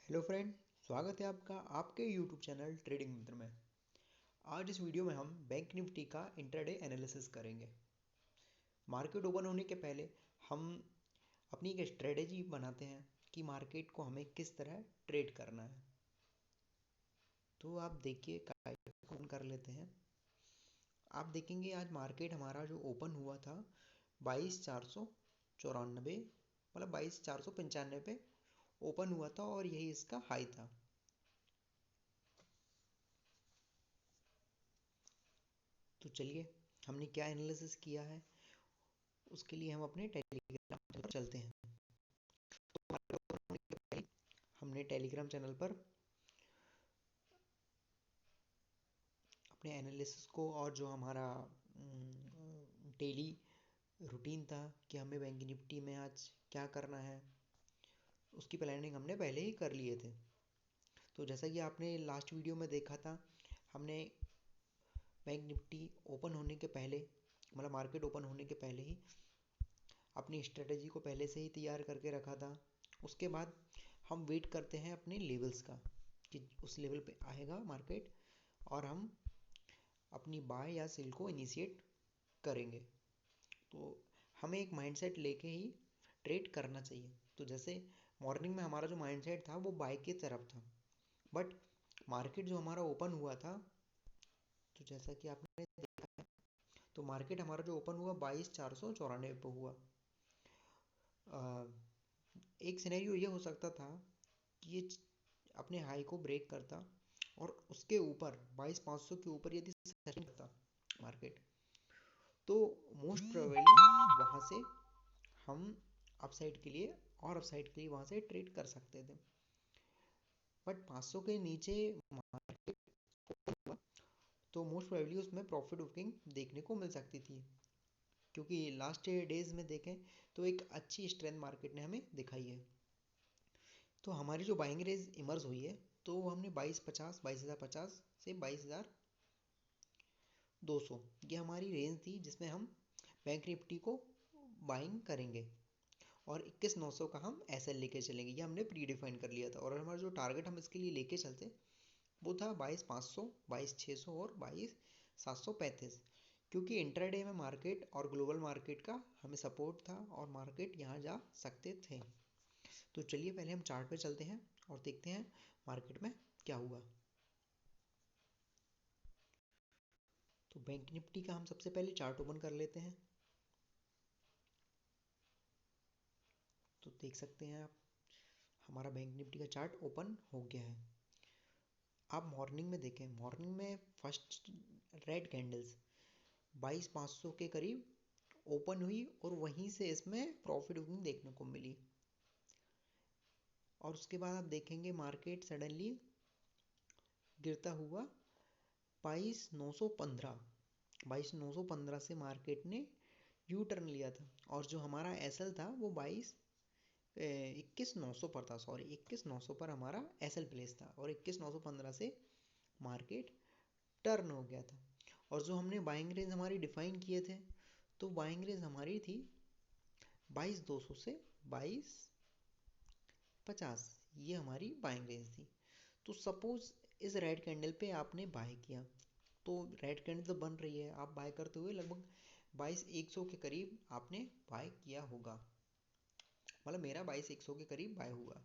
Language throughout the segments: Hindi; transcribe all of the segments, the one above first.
हेलो फ्रेंड, स्वागत है आपका आपके यूट्यूब चैनल ट्रेडिंग मित्र में। आज इस वीडियो में हम बैंक निफ्टी का इंट्राडे एनालिसिस करेंगे। मार्केट ओपन होने के पहले हम अपनी एक स्ट्रेटेजी बनाते हैं कि मार्केट को हमें किस तरह ट्रेड करना है। तो आप देखिए, ओपन कर लेते हैं। आप देखेंगे आज मार्केट हमारा जो ओपन हुआ था 22,494 मतलब 22,495 पे ओपन हुआ था और यही इसका हाई था। तो चलिए, हमने क्या एनालिसिस किया है उसके लिए हम अपने टेलीग्राम चैनल पर चलते हैं। हमने टेलीग्राम चैनल पर अपने एनालिसिस को और जो हमारा डेली रूटीन था कि हमें बैंक निफ्टी में आज क्या करना है, उसकी प्लानिंग हमने पहले ही कर लिए थे। तो जैसा कि आपने लास्ट वीडियो में देखा था, हमने बैंक निफ्टी ओपन होने के पहले मतलब मार्केट ओपन होने के पहले ही अपनी स्ट्रेटजी को पहले से ही तैयार करके रखा था। उसके बाद हम वेट करते हैं अपने लेवल्स का कि उस लेवल पे आएगा मार्केट और हम अपनी बाय या सेल को इनिशिएट करेंगे। तो हमें एक माइंडसेट लेके ही ट्रेड करना चाहिए। तो जैसे मॉर्निंग में हमारा जो माइंडसेट था वो बाय की तरफ था, बट मार्केट जो हमारा ओपन हुआ था, तो जैसा कि आपने देखा है, तो मार्केट हमारा जो ओपन हुआ 22,494 पे हुआ। एक सिनेरियो ये हो सकता था कि ये अपने हाई को ब्रेक करता और उसके ऊपर 22,500 के ऊपर यदि सस्टेन करता मार्केट, तो मोस्ट प्रोबेबली वहाँ से हम अपसाइड के लिए वहाँ से ट्रेड कर सकते थे। बट 500 के नीचे मार्केट हुआ तो मोस्ट प्रोबेबली उसमें प्रॉफिट बुकिंग देखने को मिल सकती थी, क्योंकि लास्ट डेज में देखें तो एक अच्छी स्ट्रेंथ मार्केट ने हमें दिखाई है। तो हमारी जो बाइंग रेंज इमर्ज हुई है, तो वो हमने 22,050 से 22,200 ये हमारी रेंज थी जिसमें हम बैंक निफ्टी को बाइंग करेंगे और 21,900 का हम एसएल लेके चलेंगे। ये हमने प्री डिफाइन कर लिया था और हमारा जो टारगेट हम इसके लिए लेके चलते वो था 22,500, 22,600 और 22,735, क्योंकि इंट्राडे में मार्केट और ग्लोबल मार्केट का हमें सपोर्ट था और मार्केट यहाँ जा सकते थे। तो चलिए पहले हम चार्ट पे चलते हैं और देखते हैं मार्केट में क्या हुआ। तो बैंक निफ्टी का हम सबसे पहले चार्ट ओपन कर लेते हैं। तो देख सकते हैं आप, हमारा बैंक निफ्टी का चार्ट ओपन हो गया है। आप मॉर्निंग में देखें, मॉर्निंग में फर्स्ट रेड कैंडल्स 22,500 के करीब ओपन हुई और वहीं से इसमें प्रॉफिट बुकिंग देखने को मिली। और उसके बाद आप देखेंगे मार्केट सडनली गिरता हुआ 22,915 से मार्केट ने यू टर्न लिया था और जो हमारा एसएल था वो 21,900 पर था, सॉरी 21,900 पर हमारा एसएल प्लेस था और 21,915 से मार्केट टर्न हो गया था। और जो हमने बाइंग रेंज हमारी डिफाइन किए थे, तो बाइंग रेंज हमारी थी 22,200 से 22,050, ये हमारी बाइंग रेंज थी। तो सपोज इस रेड कैंडल पे आपने बाय किया, तो रेड कैंडल तो बन रही है, आप बाय करते हुए लगभग 22,100 के करीब आपने बाय किया होगा, मतलब मेरा 22,100 के करीब बाय हुआ।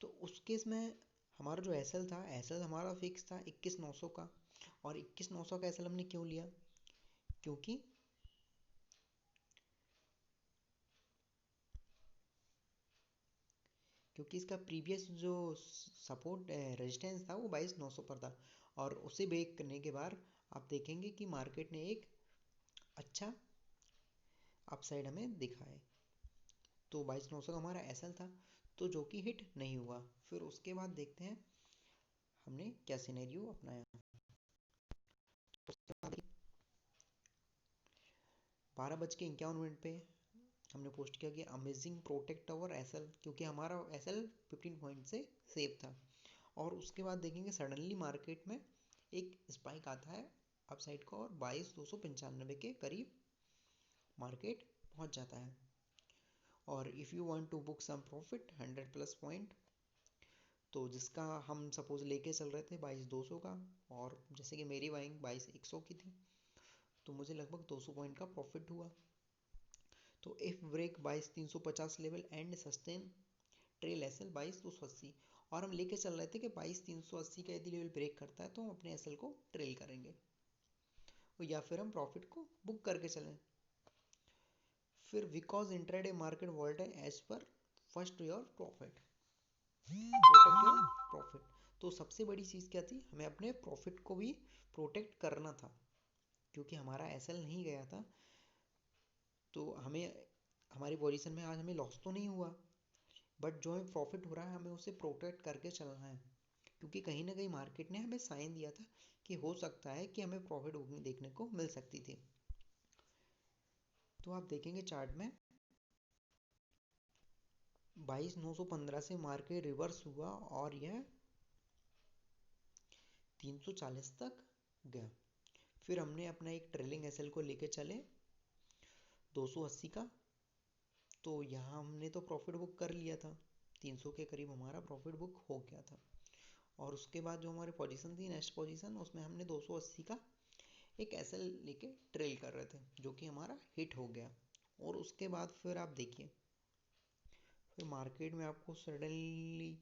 तो उस केस में हमारा जो एसएल था, एसएल हमारा फिक्स था 21,900 का। और 21,900 का एसएल हमने क्यों लिया? क्योंकि क्योंकि इसका प्रीवियस जो सपोर्ट रेजिस्टेंस था वो 22,900 पर था और उसे ब्रेक करने के बाद आप देखेंगे कि मार्केट ने एक अच्छा अपसाइड हमें दिखा है। तो 22,900 का हमारा एसएल था, तो जो कि हिट नहीं हुआ। फिर उसके बाद देखते हैं हमने क्या सिनेरियो अपनाया। उसके बाद 12:51 पे हमने पोस्ट किया कि अमेजिंग प्रोटेक्ट आवर एसएल, क्योंकि हमारा एसएल 15 पॉइंट से सेफ था। और उसके बाद देखेंगे सडनली मार्केट में एक स्पाइक आता है अपसाइड को और 22,295 के करीब मार्केट पहुंच जाता है। और if you want to book some profit 100 plus point, तो जिसका हम सपोज लेके चल रहे थे 22,200 का, और जैसे कि मेरी बाइंग 22,100 की थी, तो मुझे लगभग 200 पॉइंट का प्रॉफिट हुआ। तो if break 22,350 level and sustain trail SL 22,280, और हम लेके चल रहे थे कि 22,380 का यदि लेवल ब्रेक करता है तो हम अपने एसएल को ट्रेल करेंगे, या फिर हम प्रॉफिट को बुक करके चलें। फिर because intraday market volatile as per first your profit, protect your profit. तो सबसे बड़ी चीज़ क्या थी, हमें अपने प्रॉफिट को भी प्रोटेक्ट करना था, क्योंकि हमारा एसएल नहीं गया था, तो हमें हमारी पोजीशन में आज हमें लॉस तो नहीं हुआ, बट जो हमें प्रॉफिट हो रहा है हमें उसे प्रोटेक्ट करके चलना है, क्योंकि कहीं ना कहीं मार्केट ने हमें साइन दिया था कि हो सकता है कि हमें प्रॉफिट बुकिंग देखने को मिल सकती थी। तो आप देखेंगे चार्ट में 22,915 से मार्केट रिवर्स हुआ और यह 340 तक गया। फिर हमने अपना एक ट्रेलिंग एसएल को लेके चले 280 का, तो यहाँ हमने तो प्रॉफिट बुक कर लिया था, 300 के करीब हमारा प्रॉफिट बुक हो गया था। और उसके बाद जो हमारी पोजीशन थी नेक्स्ट पोजीशन, उसमें हमने 280 का एक एसएल लेके ट्रेल कर रहे थे, जो कि हमारा हिट हो गया। और उसके बाद फिर आप देखिए, फिर मार्केट में आपको सडनली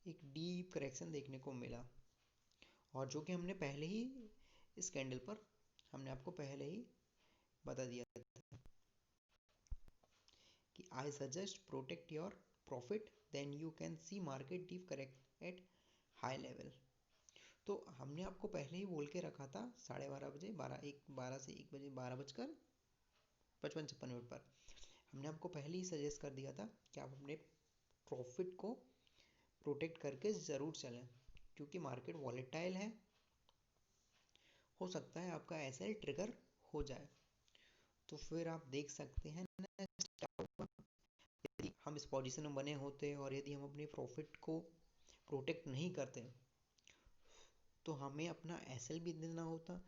एक डीप करेक्शन देखने को मिला, और जो कि हमने पहले ही इस कैंडल पर हमने आपको पहले ही बता दिया था कि I suggest protect your profit then you can see market dip correct at high level. तो हमने आपको पहले ही बोल के रखा था 12:30 बजे, 12 से 1 बजे, 12:55 पर हमने आपको पहले ही सजेस्ट कर दिया था कि आप अपने प्रॉफिट को प्रोटेक्ट करके ज़रूर चलें, क्योंकि मार्केट वॉलेटाइल है, हो सकता है आपका एसएल ट्रिगर हो जाए। तो फिर आप देख सकते हैं यदि हम इस पोजीशन में बने होते और यदि हम अपने प्रॉफिट को प्रोटेक्ट नहीं करते तो हमें अपना एसएल भी देना होता।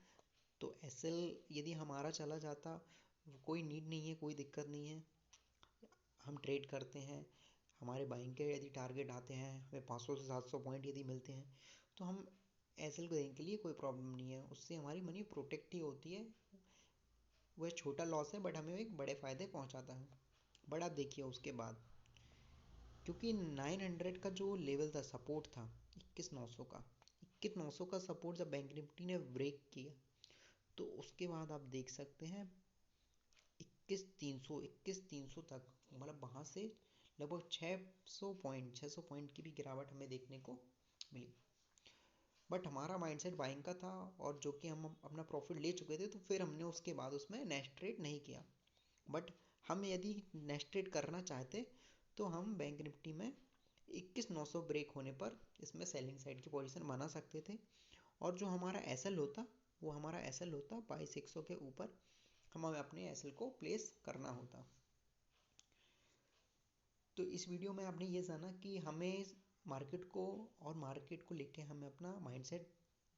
तो एसएल यदि हमारा चला जाता, कोई नीड नहीं है, कोई दिक्कत नहीं है, हम ट्रेड करते हैं, हमारे बाइंग के यदि टारगेट आते हैं, हमें 500 से 700 पॉइंट यदि मिलते हैं, तो हम एसएल को देने के लिए कोई प्रॉब्लम नहीं है, उससे हमारी मनी प्रोटेक्ट ही होती है। वह छोटा लॉस है बट हमें एक बड़े फ़ायदे पहुंचाता है। बट आप देखिए उसके बाद, क्योंकि 900 का जो लेवल था, सपोर्ट था 21,900 का, 21,900 का सपोर्ट जब बैंक निफ्टी ने ब्रेक किया, तो उसके बाद आप देख सकते हैं 21,300 तक, मतलब वहाँ से लगभग 600 पॉइंट की भी गिरावट हमें देखने को मिली। बट हमारा माइंडसेट बाइंग का था, और जो कि हम अपना प्रॉफिट ले चुके थे, तो फिर हमने उसके बाद उसमें नेक्स्ट ट्रेड नहीं किया। बट हम यदि नेक्स्ट ट्रेड करना चाहते तो हम बैंक निफ्टी में 21,900 ब्रेक होने पर इसमें सेलिंग साइड की पोजीशन बना सकते थे, और जो हमारा एसएल होता वो हमारा एसएल होता 22,100 के ऊपर हमें अपने एसएल को प्लेस करना होता। तो इस वीडियो में आपने ये जाना कि हमें मार्केट को और मार्केट को लेके हमें अपना माइंडसेट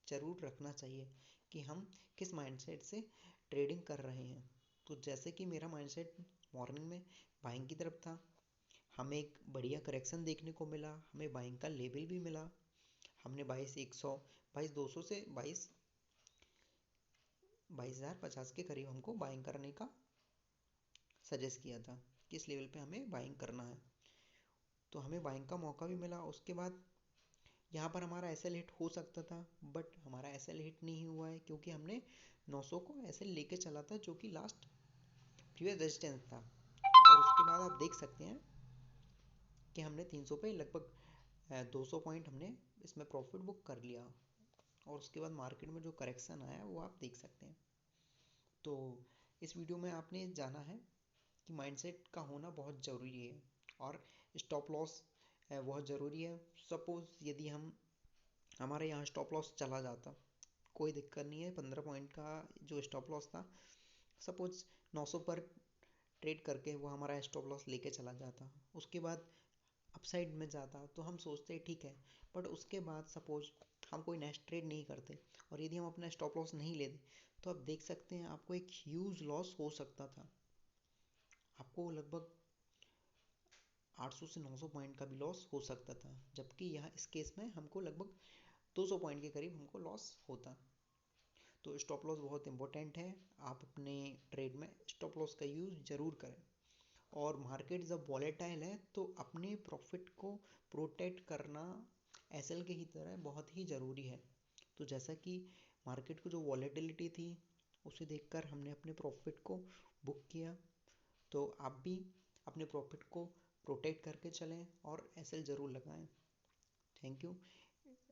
ज़रूर रखना चाहिए कि हम किस माइंडसेट से ट्रेडिंग कर रहे हैं। तो जैसे कि मेरा माइंडसेट मॉर्निंग में बाइंग की तरफ था, हमें एक बढ़िया करेक्शन देखने को मिला, हमें बाइंग का लेवल भी मिला, हमने 22,100, 22,200 से 22,050 के करीब हमको बाइंग करने का सजेस्ट किया था, किस लेवल पे हमें बाइंग करना है, तो हमें बाइंग का मौका भी मिला। उसके बाद यहाँ पर हमारा एसएल हिट हो सकता था, बट हमारा एसएल हिट नहीं हुआ है, क्योंकि हमने 900 को एसएल लेके चला था, जो कि लास्ट प्रीवियस रेजिस्टेंस था। और उसके बाद आप देख सकते हैं कि हमने 300 पे लगभग 200 पॉइंट हमने इसमें प्रॉफिट बुक कर लिया, और उसके बाद मार्केट में जो करेक्शन आया वो आप देख सकते हैं। तो इस वीडियो में आपने जाना है कि माइंडसेट का होना बहुत ज़रूरी है, और स्टॉप लॉस बहुत ज़रूरी है। सपोज़ यदि हमारे यहाँ स्टॉप लॉस चला जाता, कोई दिक्कत नहीं है, 15 पॉइंट का जो स्टॉप लॉस था, सपोज 900 पर ट्रेड करके वो हमारा स्टॉप लॉस लेके चला जाता, उसके बाद अपसाइड में जाता, तो हम सोचते ठीक है, बट उसके बाद सपोज हम कोई नेक्स्ट ट्रेड नहीं करते और यदि हम अपना स्टॉप लॉस नहीं लेते, तो आप देख सकते हैं आपको एक ह्यूज लॉस हो सकता था। आपको लगभग 800 से 900 पॉइंट का भी लॉस हो सकता था, जबकि यहाँ इस केस में हमको लगभग 200 पॉइंट के करीब हमको लॉस होता। तो स्टॉप लॉस बहुत इंपॉर्टेंट है, आप अपने ट्रेड में स्टॉप लॉस का यूज़ ज़रूर करें। और मार्केट जब वॉलेटाइल है तो अपने प्रॉफिट को प्रोटेक्ट करना एसएल के ही तरह बहुत ही ज़रूरी है। तो जैसा कि मार्केट को जो वॉलेटिलिटी थी उसे देखकर हमने अपने प्रॉफिट को बुक किया, तो आप भी अपने प्रॉफिट को प्रोटेक्ट करके चलें और एसएल ज़रूर लगाएं। Thank you.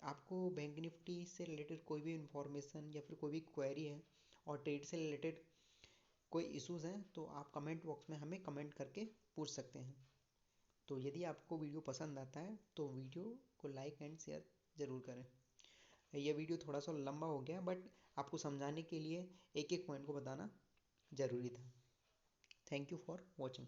आपको बैंक निफ्टी से रिलेटेड कोई भी इंफॉर्मेशन या फिर कोई भी क्वेरी है और ट्रेड से रिलेटेड कोई इश्यूज़ हैं तो आप कमेंट बॉक्स में हमें कमेंट करके पूछ सकते हैं। तो यदि आपको वीडियो पसंद आता है तो वीडियो को लाइक एंड शेयर ज़रूर करें। यह वीडियो थोड़ा सा लंबा हो गया, बट आपको समझाने के लिए एक एक पॉइंट को बताना ज़रूरी था। Thank you for watching.